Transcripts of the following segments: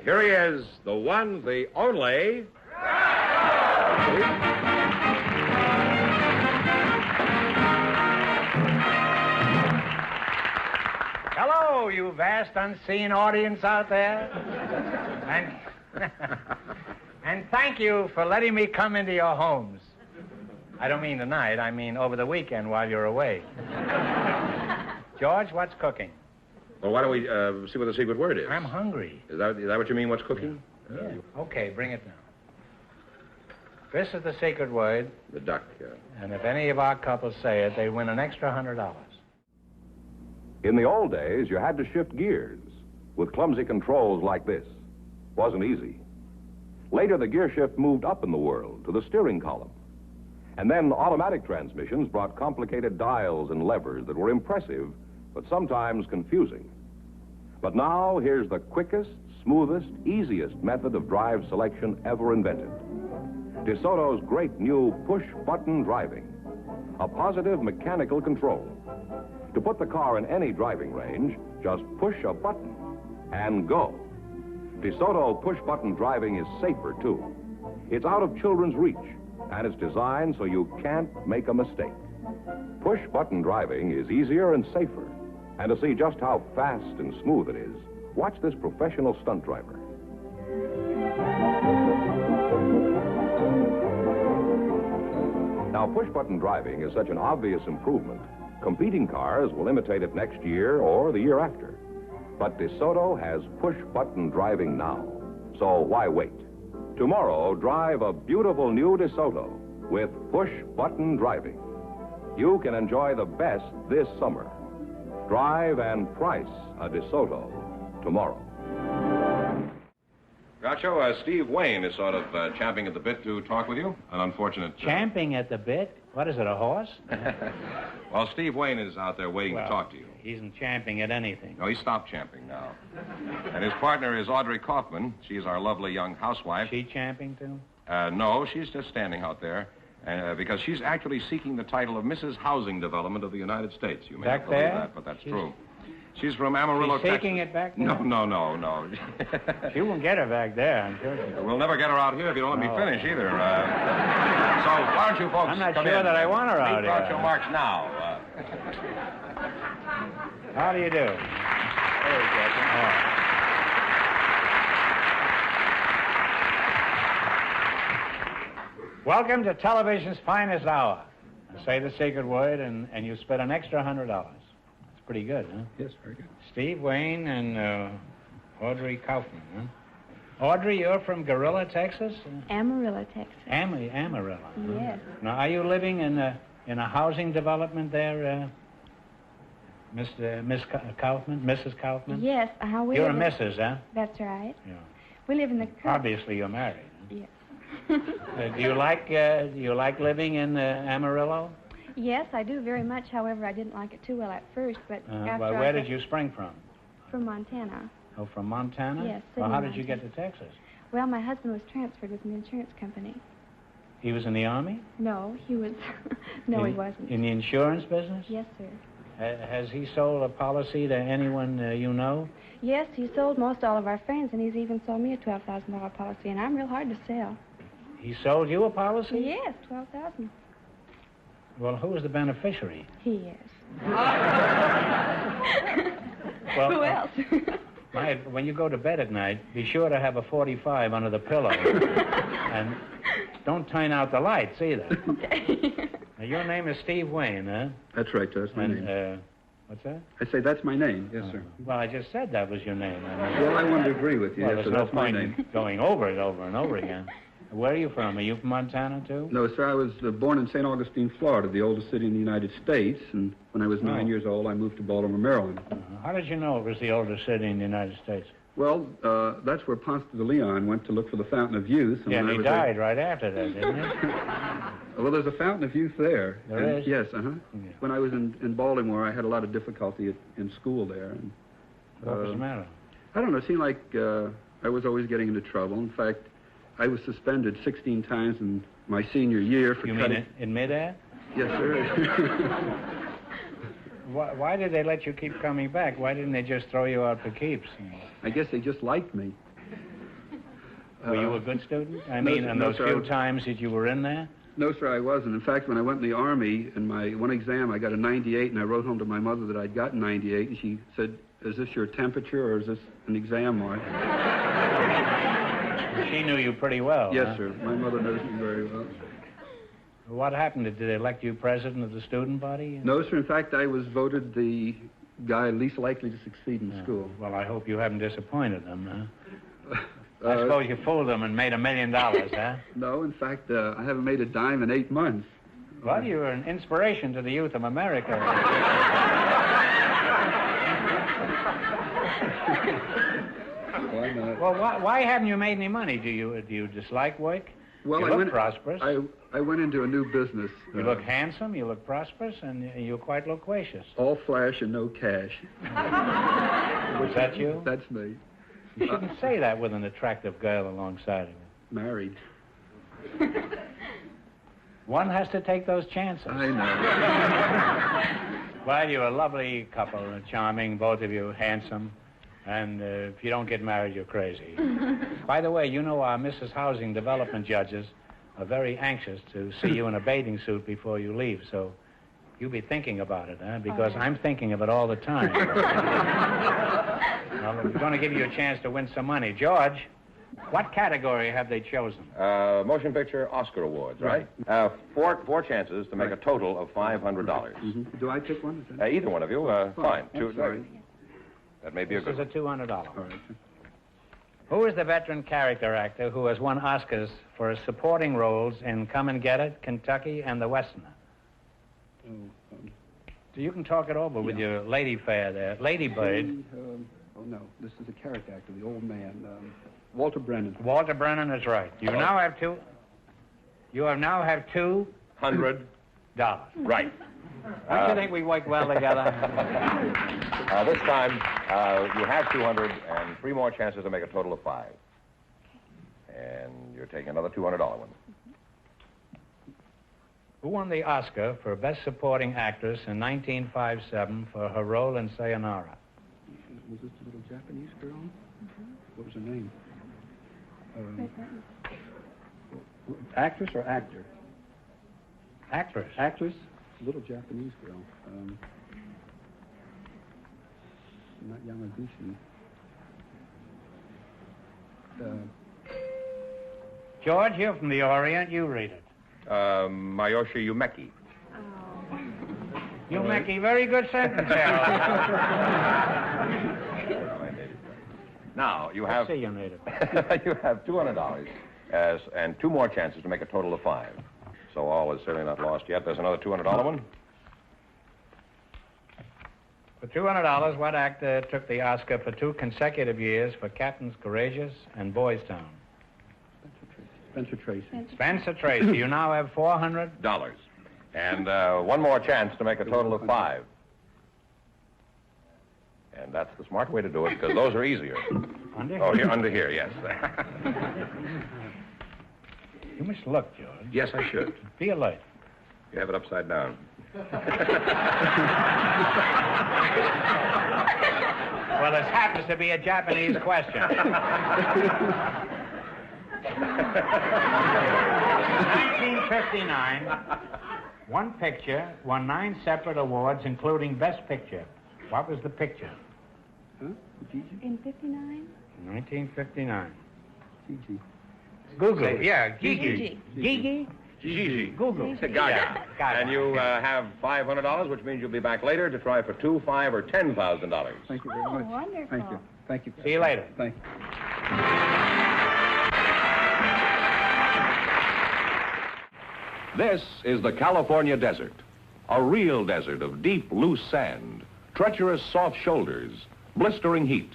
Here he is, the one, the only... Hello, you vast unseen audience out there. And thank you for letting me come into your homes. I don't mean tonight, I mean over the weekend while you're away. George, what's cooking? Well, why don't we see what the secret word is? I'm hungry. Is that what you mean, what's cooking? Yeah. Okay, bring it down. This is the secret word. The duck, And if any of our couples say it, they win an extra $100. In the old days, you had to shift gears with clumsy controls like this. Wasn't easy. Later, the gear shift moved up in the world to the steering column. And then automatic transmissions brought complicated dials and levers that were impressive, but sometimes confusing. But now, here's the quickest, smoothest, easiest method of drive selection ever invented. DeSoto's great new push-button driving. A positive mechanical control. To put the car in any driving range, just push a button and go. DeSoto push-button driving is safer, too. It's out of children's reach, and it's designed so you can't make a mistake. Push-button driving is easier and safer. And to see just how fast and smooth it is, watch this professional stunt driver. Now, push-button driving is such an obvious improvement, competing cars will imitate it next year or the year after. But DeSoto has push-button driving now, so why wait? Tomorrow, drive a beautiful new DeSoto with push-button driving. You can enjoy the best this summer. Drive and price a DeSoto tomorrow. Groucho, Steve Wayne is sort of champing at the bit to talk with you. An unfortunate... Champing at the bit? What is it, a horse? Well, Steve Wayne is out there waiting to talk to you. He isn't champing at anything. No, he stopped champing now. And his partner is Audrey Kaufman. She's our lovely young housewife. She champing, too? No, she's just standing out there. Because she's actually seeking the title of Mrs. Housing Development of the United States. You may not believe that, but that's true. She's from Amarillo, She's seeking Texas. it back there? No. She won't get her back there, I'm sure. We'll never get her out here if you don't let me finish either. So why don't you folks I'm not come sure in. that I want her out Meet here. Groucho Marx now. How do you do? Hello, Groucho. Welcome to television's finest hour. Say the secret word, and you spend an extra $100. That's pretty good, huh? Yes, very good. Steve Wayne and Audrey Kaufman, huh? Audrey, you're from Gorilla, Texas? Amarillo, Texas. Amarillo. Yes. Now, are you living in a housing development there, Miss Kaufman, Mrs. Kaufman? Yes. You're a Mrs., huh? That's right. Yeah. We live in the... Obviously, you're married. Yes. Do you like living in Amarillo? Yes, I do very much. However, I didn't like it too well at first, but after well, where did you spring from? From Montana. Oh, from Montana? Yes. Well, how did Montana. you get to Texas? Well, my husband was transferred with an insurance company. He was in the Army? No, he was... No, he wasn't. In the insurance business? Yes, sir. Has he sold a policy to anyone you know? Yes, he sold most all of our friends, and he's even sold me a $12,000 policy, and I'm real hard to sell. He sold you a policy? Yes, $12,000. Well, who is the beneficiary? He is. Well, who else? When you go to bed at night, be sure to have a 45 under the pillow. And don't turn out the lights either. Okay. Now, your name is Steve Wayne, huh? That's right, Joe. That's my name. What's that? I say that's my name. Yes, sir. Well, I just said that was your name. I mean, Well, I wanted to agree with you. well, yes, there's sir, no that's my point name. in going over it over and over again. Where are you from? Are you from Montana, too? No, sir, I was born in St. Augustine, Florida, the oldest city in the United States, and when I was 9 years old, I moved to Baltimore, Maryland. How did you know it was the oldest city in the United States? Well, that's where Ponce de Leon went to look for the Fountain of Youth. Yeah, and he died right after that, didn't he? Well, there's a Fountain of Youth there. There is? Yes, Yeah. Yeah. When I was in Baltimore, I had a lot of difficulty in school there. And, What was the matter? I don't know. It seemed like I was always getting into trouble. In fact, I was suspended 16 times in my senior year for You cutting... mean in mid-air? Yes, sir. Why did they let you keep coming back? Why didn't they just throw you out for keeps? I guess they just liked me. Were you a good student? I mean, in those few times that you were in there? No, sir, I wasn't. In fact, when I went in the Army, in my one exam, I got a 98, and I wrote home to my mother that I'd gotten 98, and she said, "Is this your temperature, or is this an exam mark?" She knew you pretty well. Yes, huh? sir. My mother knows me very well. What happened? Did they elect you president of the student body? No, sir. In fact, I was voted the guy least likely to succeed in school. Well, I hope you haven't disappointed them, huh? I suppose you fooled them and made $1 million, huh? No, in fact, I haven't made a dime in 8 months. Well, you're an inspiration to the youth of America. Why not? Well, why haven't you made any money? Do you dislike work? Well, you look prosperous. I went into a new business. You look handsome, you look prosperous, and you quite loquacious. All flash and no cash. Was that you? That's me. You shouldn't say that with an attractive girl alongside of you. Married. One has to take those chances. I know. Well, you're a lovely couple, charming, both of you, handsome. And if you don't get married, you're crazy. By the way, you know our Mrs. Housing Development judges are very anxious to see you in a bathing suit before you leave, so you be thinking about it, huh? Because I'm thinking of it all the time. Well, we're going to give you a chance to win some money. George, what category have they chosen? Motion picture Oscar Awards, right? Four chances to make a total of $500. Mm-hmm. Do I pick one? Is that... Either one of you, fine. Sorry. That may be a good This is a $200. All right. Who is the veteran character actor who has won Oscars for his supporting roles in Come and Get It, Kentucky, and The Westerner? So you can talk it over with your lady fair there. Lady Bird. Oh, no. This is a character actor, the old man. Walter Brennan. Walter Brennan is right. You now have two. You have now have $200. Right. Don't you think we work well together? This time, you have 200 and 3 more chances to make a total of 5. And you're taking another $200 one. Who won the Oscar for Best Supporting Actress in 1957 for her role in Sayonara? Was this the little Japanese girl? Mm-hmm. What was her name? Actress or actor? Actress. Actress? Little Japanese girl. Not Yamaguchi. George, you're from the Orient. You read it. Mayoshi Umeki. Umeki, very good sentence, Harold. Now, you have... I see you need it. You have $200 and 2 more chances to make a total of 5. So all is certainly not lost yet. There's another $200 one. For $200, what actor took the Oscar for 2 consecutive years for Captains Courageous and Boys Town? Spencer Tracy. Spencer Tracy. You now have $400. And 1 more chance to make a total of 5. And that's the smart way to do it, because those are easier. Under Oh, here? here, under here, yes. You must look, George. Yes, I should. Be alert. You have it upside down. Well, this happens to be a Japanese question. 1959, one picture won 9 separate awards, including Best Picture. What was the picture? Huh? In 59? 1959. Gigi. Google. Yeah, Gigi. Gigi. Gigi. Google. Got it. Got And it. you have $500, which means you'll be back later to try for $2,000, $5,000, or $10,000. Thank you very Oh, much. wonderful. Thank you. Thank you. See you later. Thank you. This is the California desert, a real desert of deep, loose sand, treacherous, soft shoulders, blistering heat.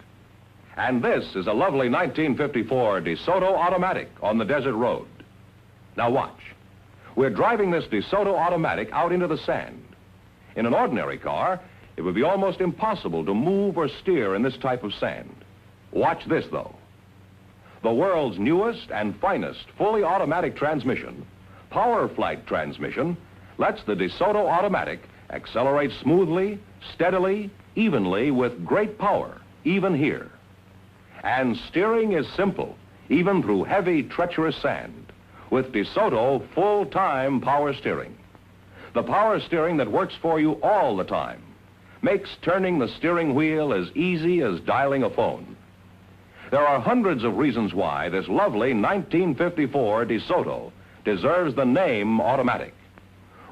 And this is a lovely 1954 DeSoto automatic on the desert road. Now watch. We're driving this DeSoto automatic out into the sand. In an ordinary car, it would be almost impossible to move or steer in this type of sand. Watch this, though. The world's newest and finest fully automatic transmission, Power Flight transmission, lets the DeSoto automatic accelerate smoothly, steadily, evenly with great power, even here. And steering is simple, even through heavy, treacherous sand, with DeSoto full-time power steering. The power steering that works for you all the time, makes turning the steering wheel as easy as dialing a phone. There are hundreds of reasons why this lovely 1954 DeSoto deserves the name automatic.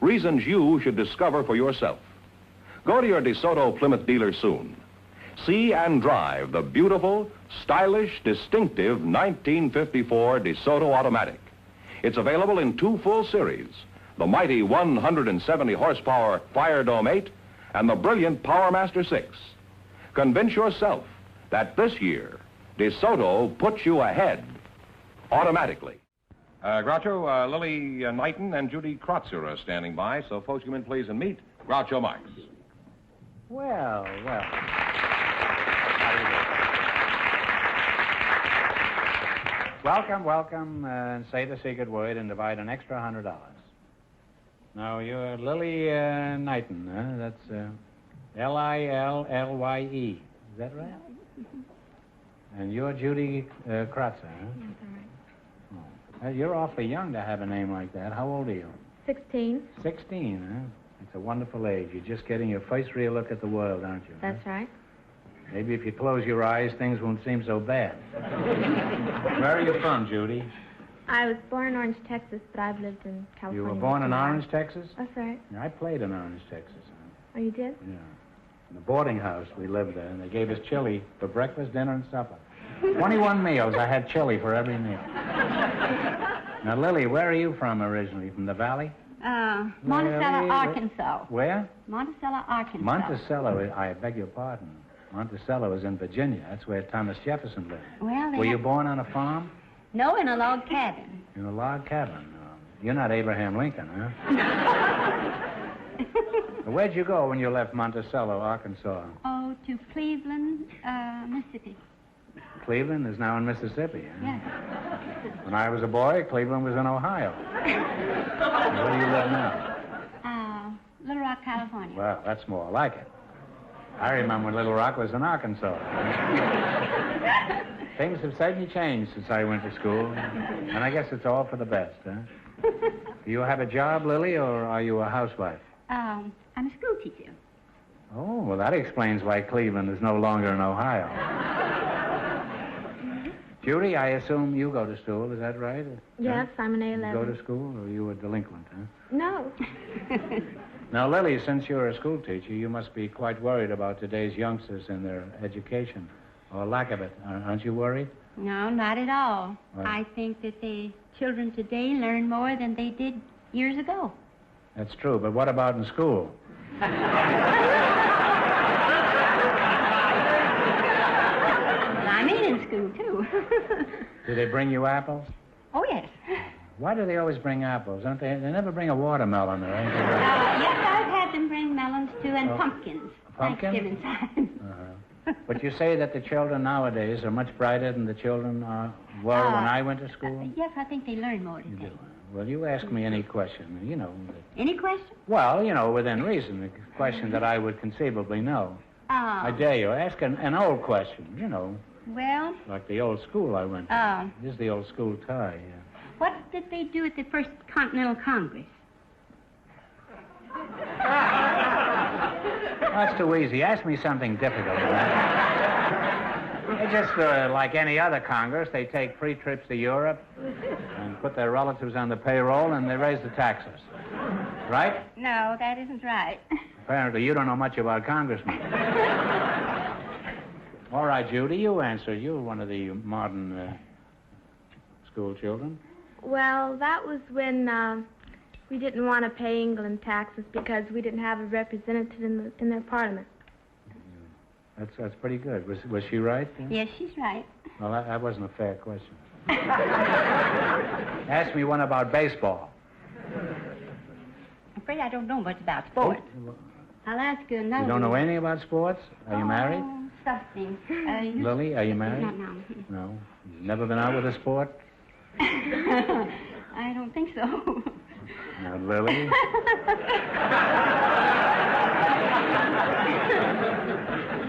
Reasons you should discover for yourself. Go to your DeSoto Plymouth dealer soon. See and drive the beautiful, stylish, distinctive 1954 DeSoto automatic. It's available in two full series, the mighty 170 horsepower Fire Dome 8 and the brilliant Power Master 6. Convince yourself that this year, DeSoto puts you ahead automatically. Groucho, Lily Knighton and Judy Krotzer are standing by, so folks come in, please, and meet Groucho Marx. Well. Welcome, and say the secret word and divide an extra $100. Now, you're Lily Knighton, huh? That's Lillye. Is that right? And you're Judy Krotzer, huh? That's all right. Oh. You're awfully young to have a name like that. How old are you? 16. 16, huh? It's a wonderful age. You're just getting your first real look at the world, aren't you? That's right. Maybe if you close your eyes, things won't seem so bad. Where are you from, Judy? I was born in Orange, Texas, but I've lived in California. You were born in Orange, Texas? That's right. Yeah, I played in Orange, Texas. Oh, you did? Yeah. In the boarding house, we lived there, and they gave us chili for breakfast, dinner, and supper. 21 meals. I had chili for every meal. Now, Lily, where are you from originally? From the valley? Monticello, Arkansas. Where? Monticello, Arkansas. Monticello, I beg your pardon. Monticello is in Virginia. That's where Thomas Jefferson lived. Well, Were you born on a farm? No, in a log cabin. In a log cabin. You're not Abraham Lincoln, huh? Where'd you go when you left Monticello, Arkansas? Oh, to Cleveland, Mississippi. Cleveland is now in Mississippi, huh? Yes. When I was a boy, Cleveland was in Ohio. Where do you live now? Little Rock, California. Well, that's more like it. I remember when Little Rock was in Arkansas. Things have certainly changed since I went to school, and I guess it's all for the best, huh? Do you have a job, Lily, or are you a housewife? I'm a school teacher. Oh, well, that explains why Cleveland is no longer in Ohio. Judy, I assume you go to school, is that right? Yes, I'm an A11. You go to school, or are you a delinquent, huh? No. Now, Lily, since you're a school teacher, you must be quite worried about today's youngsters and their education, or lack of it. Aren't you worried? No, not at all. Well, I think that the children today learn more than they did years ago. That's true, but what about in school? I mean in school, too. Do they bring you apples? Oh, yes. Why do they always bring apples? Don't they? They never bring a watermelon or anything. Yes, I've had them bring melons, too, and pumpkins. Pumpkin? Thanksgiving time. But you say that the children nowadays are much brighter than the children were when I went to school? Yes, I think they learn more today. Well, you ask me any question, you know. Any question? Well, you know, within reason, a question that I would conceivably know. Oh. I dare you. Ask an old question, you know. Well? Like the old school I went to. Oh. This is the old school tie, yeah. What did they do at the First Continental Congress? That's too easy. Ask me something difficult. It's just like any other Congress. They take free trips to Europe and put their relatives on the payroll, and they raise the taxes. Right? No, that isn't right. Apparently, you don't know much about congressmen. All right, Judy, you answer. You're one of the modern school children. Well, that was when we didn't want to pay England taxes because we didn't have a representative in their parliament. That's pretty good. Was she right? Yes, she's right. Well, that wasn't a fair question. Ask me one about baseball. I'm afraid I don't know much about sports. Oh. I'll ask you another. You don't know anything about sports? Are you married? Something. Lily, are you married? No. No. You've never been out with a sport? I don't think so. Now, Lily.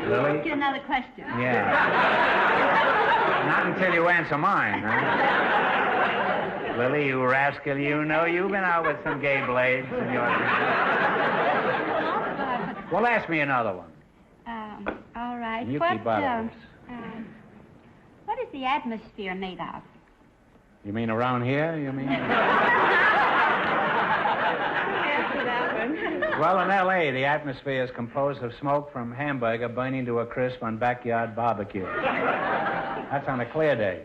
Lily? Ask you another question. Yeah. Not until till you answer mine, huh? Lily, you rascal, you know you've been out with some gay blades in your... Well, ask me another one. All right. Yuki Butters. What is the atmosphere made of? You mean around here, you mean? Answer that one. Well, in L.A., the atmosphere is composed of smoke from hamburger burning to a crisp on backyard barbecue. That's on a clear day.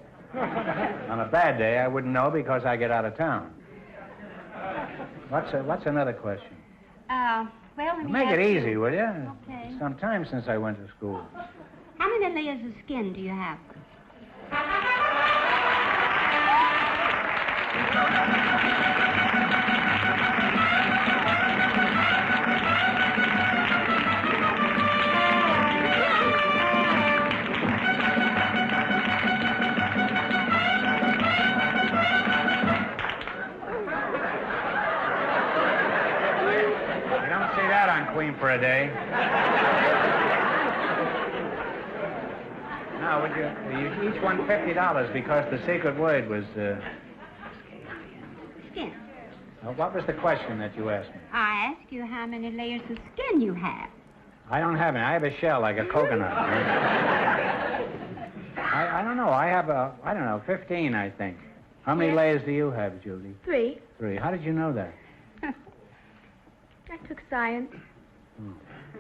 On a bad day, I wouldn't know because I get out of town. What's another question? Well, let me Make ask it you- easy, will you? Okay. Some time since I went to school. How many layers of skin do you have? You don't see that on Queen for a day. Now, would you each won $50 because the secret word was, Skin. what was the question that you asked me? I ask you how many layers of skin you have. I don't have any. I have a shell like a coconut. I don't know. I have 15, I think. How many Yes. layers do you have, Judy? 3. 3. How did you know that? I took science.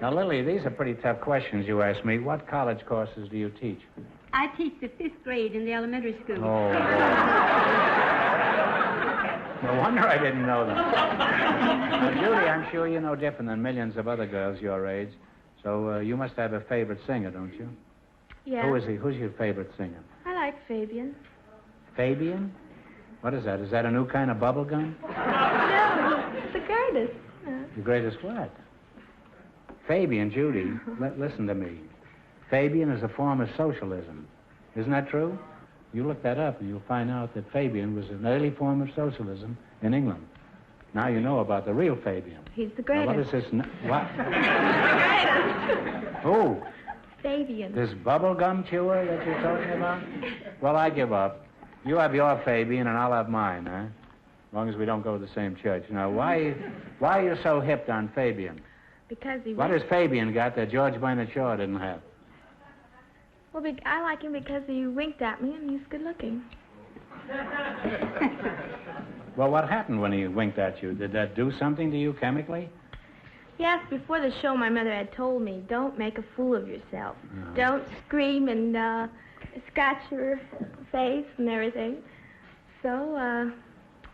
Now, Lily, these are pretty tough questions you asked me. What college courses do you teach? I teach the 5th grade in the elementary school. Oh, boy. No wonder I didn't know them. Now, Judy, I'm sure you're no different than millions of other girls your age. So you must have a favorite singer, don't you? Yeah. Who is he? Who's your favorite singer? I like Fabian. Fabian? What is that? Is that a new kind of bubble gum? No, he's the greatest. The greatest what? Fabian, Judy, listen to me. Fabian is a form of socialism. Isn't that true? You look that up and you'll find out that Fabian was an early form of socialism in England. Now you know about the real Fabian. He's the Now, greatest. what is this? What? The greatest. Who? Fabian. This bubble gum chewer that you're talking about? Well, I give up. You have your Fabian and I'll have mine, huh? As long as we don't go to the same church. Now, why are you so hipped on Fabian? Because he What has Fabian got that George Bernard Shaw didn't have? Well, I like him because he winked at me and he's good looking. Well, what happened when he winked at you? Did that do something to you chemically? Yes, before the show, my mother had told me, don't make a fool of yourself. No. Don't scream and scratch your face and everything. So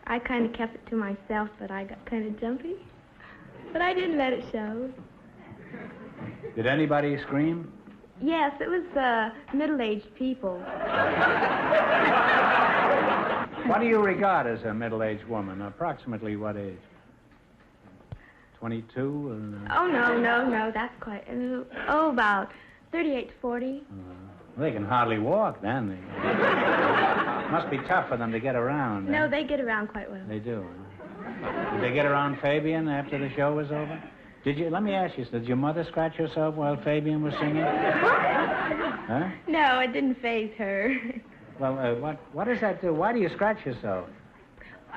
I kind of kept it to myself, but I got kind of jumpy. But I didn't let it show. Did anybody scream? Yes, it was middle-aged people. What do you regard as a middle-aged woman? Approximately what age? 22? Oh, no, that's quite... about 38 to 40. Well, they can hardly walk then. Must be tough for them to get around. No, eh? they get around quite well. They do. Did they get around Fabian after the show was over? Let me ask you, did your mother scratch herself while Fabian was singing? Huh? No, it didn't faze her. Well, what does that do? Why do you scratch yourself?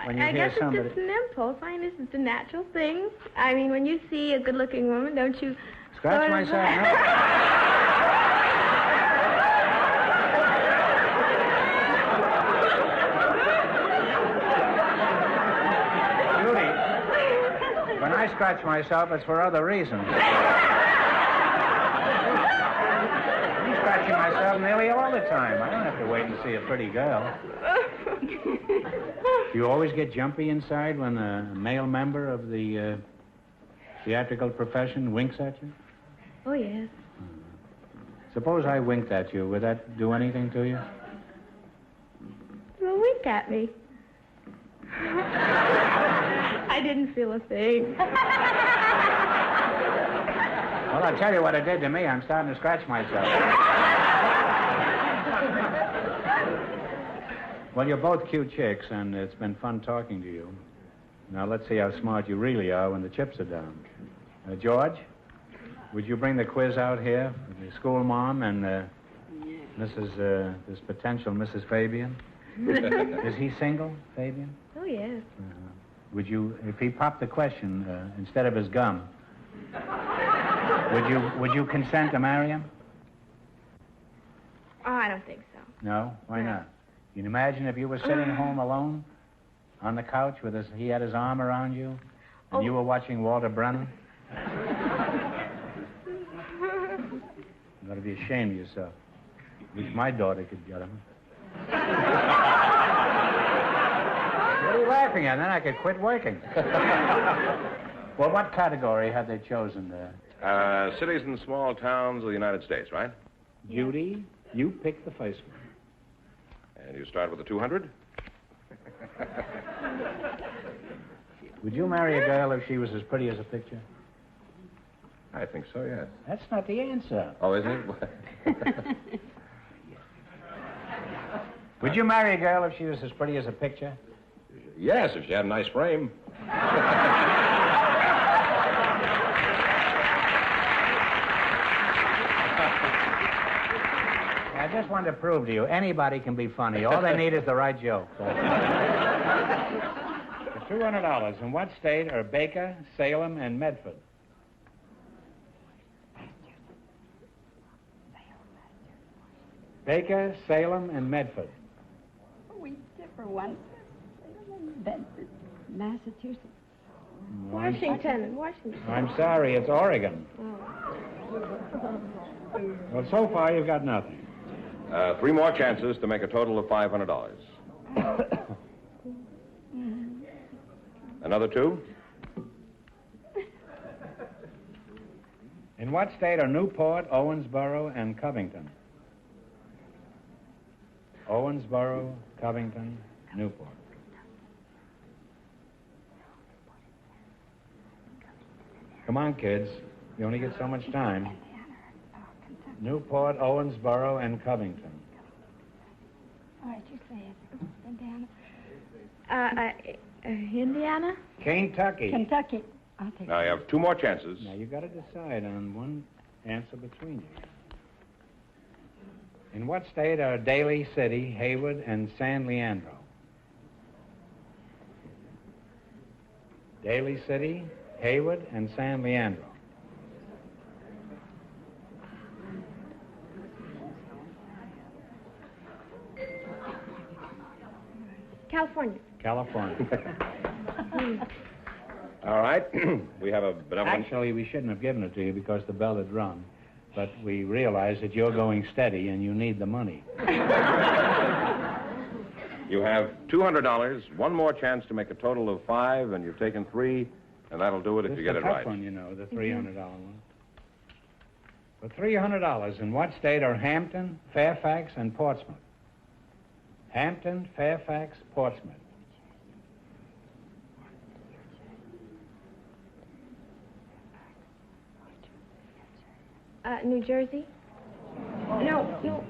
When you I hear guess somebody... it's just an impulse. I mean, it's a natural thing. I mean, when you see a good-looking woman, don't you... Scratch sort of, myself? No. Judy, when I scratch myself, it's for other reasons. I'm scratching myself nearly all the time. I don't have to wait and see a pretty girl. Do you always get jumpy inside when a male member of the theatrical profession winks at you? Oh, yes. Suppose I winked at you. Would that do anything to you? Well, wink at me. I didn't feel a thing. Well, I'll tell you what it did to me. I'm starting to scratch myself. Well, you're both cute chicks, and it's been fun talking to you. Now, let's see how smart you really are when the chips are down. George, would you bring the quiz out here for the school mom and this potential Mrs. Fabian? Is he single, Fabian? Oh, yes. Would you, if he popped the question instead of his gum, would you consent to marry him? Oh, I don't think so. No? Why not? Can you imagine if you were sitting home alone on the couch with he had his arm around you, and you were watching Walter Brennan? You ought to be ashamed of yourself. At least my daughter could get him. What are you laughing at? Then I could quit working. Well, what category have they chosen there? Cities and small towns of the United States, right? Judy, you pick the first one. And you start with the 200? Would you marry a girl if she was as pretty as a picture? I think so, yes. That's not the answer. Oh, is it? Would you marry a girl if she was as pretty as a picture? Yes, if she had a nice frame. I just wanted to prove to you, anybody can be funny. All they need is the right joke. For $200, in what state are Baker, Salem, and Medford? Baker, Salem, and Medford. We differ one. Bedford, Massachusetts. Washington. I'm sorry, it's Oregon. Well, so far you've got nothing. 3 more chances to make a total of $500. Another 2? In what state are Newport, Owensboro, and Covington? Owensboro, Covington, Newport. Come on, kids. You only get so much time. Newport, Owensboro, and Covington. All right, you say it. Indiana. Indiana? Kentucky. Kentucky. I'll take Now, you have 2 more chances. Now, you've got to decide on one answer between you. In what state are Daly City, Haywood, and San Leandro? Daly City, Haywood, and San Leandro. California. California. All right. We have a benevolent... Actually, we shouldn't have given it to you because the bell had rung. But we realize that you're going steady and you need the money. You have $200, 1 more chance to make a total of 5, and you've taken 3, and that'll do it if you get it right. This is a tough one, you know, the $300 one. For $300, in what state are Hampton, Fairfax, and Portsmouth? Hampton, Fairfax, Portsmouth. New Jersey? No.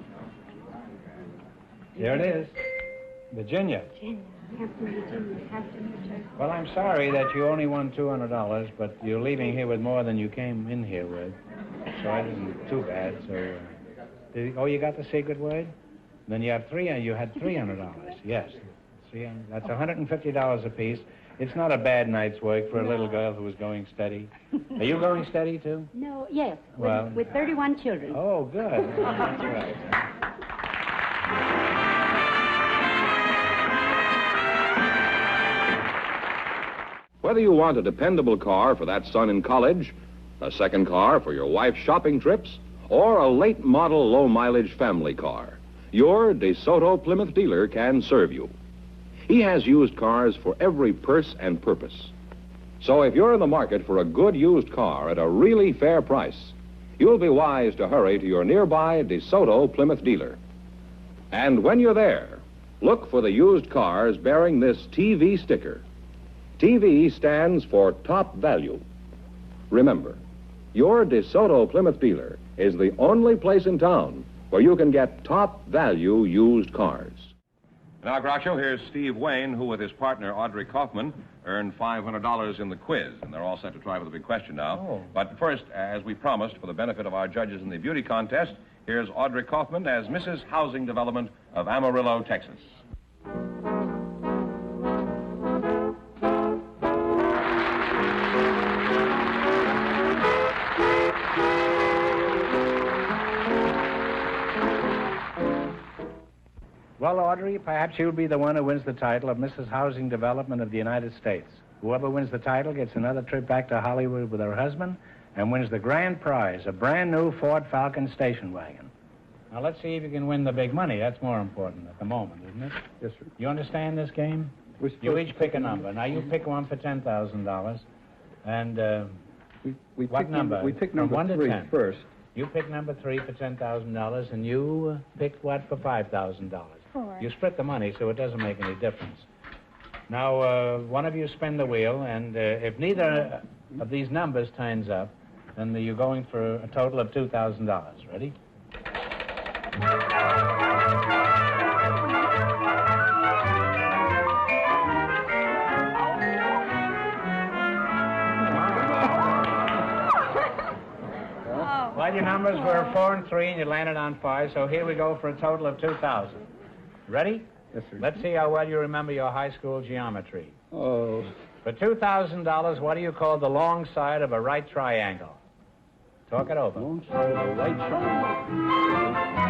Here it is. Virginia. Well, I'm sorry that you only won $200, but you're leaving here with more than you came in here with. So it isn't too bad. So, you got the secret word? Then you have you had $300. Yes. That's $150 apiece. It's not a bad night's work for a little girl who was going steady. Are you going steady, too? No, yes. Well, with 31 children. Oh, good. That's right. Whether you want a dependable car for that son in college, a second car for your wife's shopping trips, or a late model low-mileage family car, your DeSoto Plymouth dealer can serve you. He has used cars for every purse and purpose. So if you're in the market for a good used car at a really fair price, you'll be wise to hurry to your nearby DeSoto Plymouth dealer. And when you're there, look for the used cars bearing this TV sticker. TV stands for top value. Remember, your DeSoto Plymouth dealer is the only place in town where you can get top value used cars. Now, Groucho, here's Steve Wayne, who with his partner, Audrey Kaufman, earned $500 in the quiz. And they're all set to try for the big question now. Oh. But first, as we promised, for the benefit of our judges in the beauty contest, Here's Audrey Kaufman as Mrs. Housing Development of Amarillo, Texas. Well, Audrey, perhaps you'll be the one who wins the title of Mrs. Housing Development of the United States. Whoever wins the title gets another trip back to Hollywood with her husband and wins the grand prize, a brand new Ford Falcon station wagon. Now, let's see if you can win the big money. That's more important at the moment, isn't it? Yes, sir. You understand this game? You each pick a number. Now, you pick one for $10,000. And We what pick number? We pick From number 1 to 3 10. first. You pick number 3 for $10,000, and you pick what for $5,000? 4. You split the money, so it doesn't make any difference. Now, one of you spin the wheel, and if neither of these numbers turns up, then you're going for a total of $2,000. Ready? Well, your numbers were 4 and 3, and you landed on 5, so here we go for a total of $2,000. Ready? Yes, sir. Let's see how well you remember your high school geometry. Oh. For $2,000, what do you call the long side of a right triangle? Talk it over. Long side of the right triangle.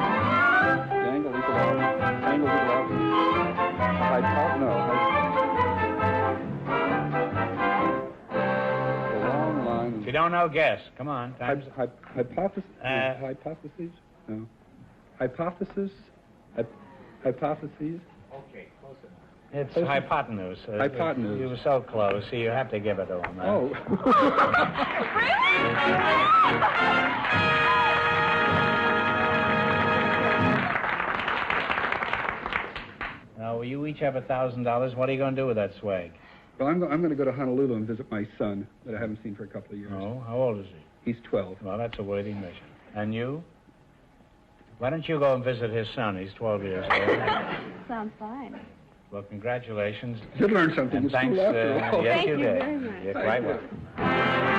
Angle equal out. Angle equal out. The long line. If you don't know, guess. Come on. Hypothesis? Hypotheses? No. Hypothesis? Hypotheses? Okay, close enough. It's hypotenuse. Hypotenuse. You were so close, so you have to give it to him. Oh. Now, you each have $1,000. What are you going to do with that swag? Well, I'm going to go to Honolulu and visit my son that I haven't seen for a couple of years. Oh, how old is he? He's 12. Well, that's a worthy mission. And you? Why don't you go and visit his son? He's 12 years old. Sounds fine. Well, congratulations. Did learn something And in thanks. school after all. Yes, Thank you you did. very much. You're quite welcome.